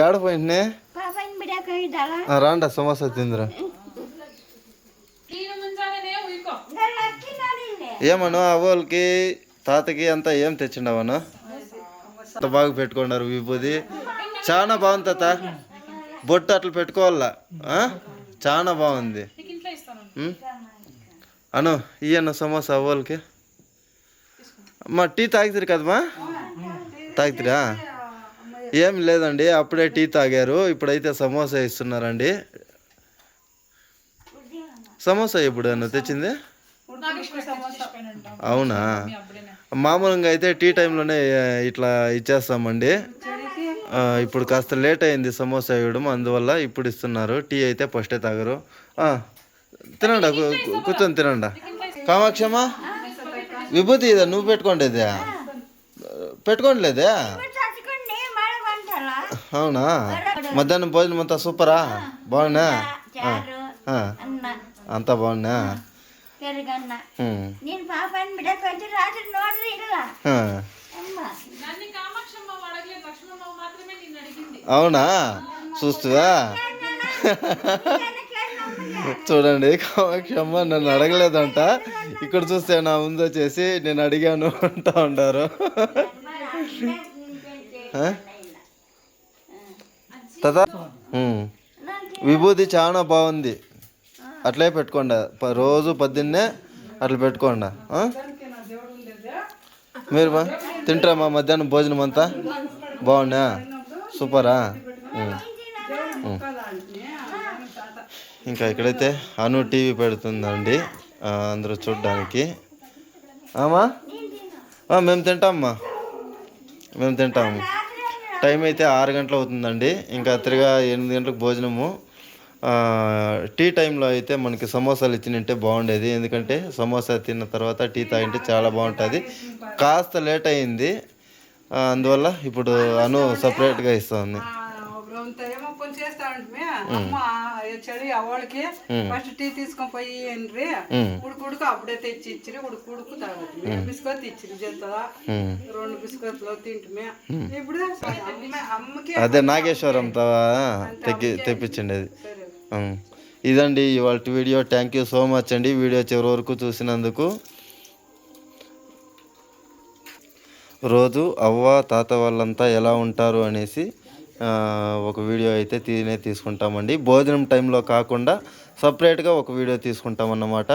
ఏడపోయింది రాండా సమోసా తిందిరా ఏమను అవ్వలకి తాతకి అంతా ఏం తెచ్చిండవను అంత బాగా పెట్టుకున్నారు విభూది చాలా బాగుంది తాత బొట్టు అట్లా పెట్టుకోవాలా చాలా బాగుంది అను ఇయ్యను సమోసా అవ్వలకి అమ్మా టీ తాగుతారు కదమ్మా తాగుతారా ఏం లేదండి అప్పుడే టీ తాగారు ఇప్పుడైతే సమోసా ఇస్తున్నారండి సమోసా ఎప్పుడు అన్న తెచ్చింది అవునా మామూలుగా అయితే టీ టైంలోనే ఇట్లా ఇచ్చేస్తామండి ఇప్పుడు కాస్త లేట్ అయింది సమోసా ఇవ్వడం అందువల్ల ఇప్పుడు ఇస్తున్నారు టీ అయితే ఫస్టే తాగరు తినండా కూర్చొని తినండా కామాక్షమ్మా విభూతి ఇదా నువ్వు పెట్టుకోండిదే పెట్టుకోండిలేదే అవునా మధ్యాహ్నం భోజనం అంతా సూపరా బాగున్నా అంతా బాగున్నా అవునా చూస్తువా చూడండి కామాక్షమ్మ నన్ను అడగలేదంట ఇక్కడ చూస్తే నా ముందు వచ్చేసి నేను అడిగాను అంటా ఉంటారు తదా విభూతి చాలా బాగుంది అట్లే పెట్టుకోండి రోజు పొద్దున్నే అట్లా పెట్టుకోండి మీరు తింటారమ్మా మధ్యాహ్నం భోజనం అంతా బాగున్నా సూపరా ఇంకా ఇక్కడైతే అను టీవీ పెడుతుందండి అందరూ చూడ్డానికి మేము తింటామమ్మా మేము తింటాము టైం అయితే 6 గంటలు అవుతుందండి ఇంకా తిరిగా 8 గంటలకు భోజనము టీ టైంలో అయితే మనకి సమోసాలు ఇచ్చినంటే బాగుండేది ఎందుకంటే సమోసా తిన్న తర్వాత టీ తాగింటే చాలా బాగుంటుంది కాస్త లేట్ అయింది అందువల్ల ఇప్పుడు అను సపరేట్గా ఇస్తుంది చెడి అవోళ్ళకి ఫస్ట్ టీ తీసుకొని పోయి ఉడుకు అప్పుడే తెచ్చి ఇచ్చి ఉడుకు తాగదు బిస్కెట్ ఇచ్చింది చేస్తా 2 బిస్కెట్లు తింటుమే ఇప్పుడు అమ్మకి అదే నాగేశ్వరం తెప్పించండి అది ఇదండి ఇవాళ video thank you so much అండి వీడియో చివరి వరకు చూసినందుకు రోజు అవ్వ తాత వాళ్ళంతా ఎలా ఉంటారు అనేసి ఒక వీడియో అయితే తీసుకుంటామండి భోజనం టైంలో కాకుండా సపరేట్గా ఒక వీడియో తీసుకుంటామన్నమాట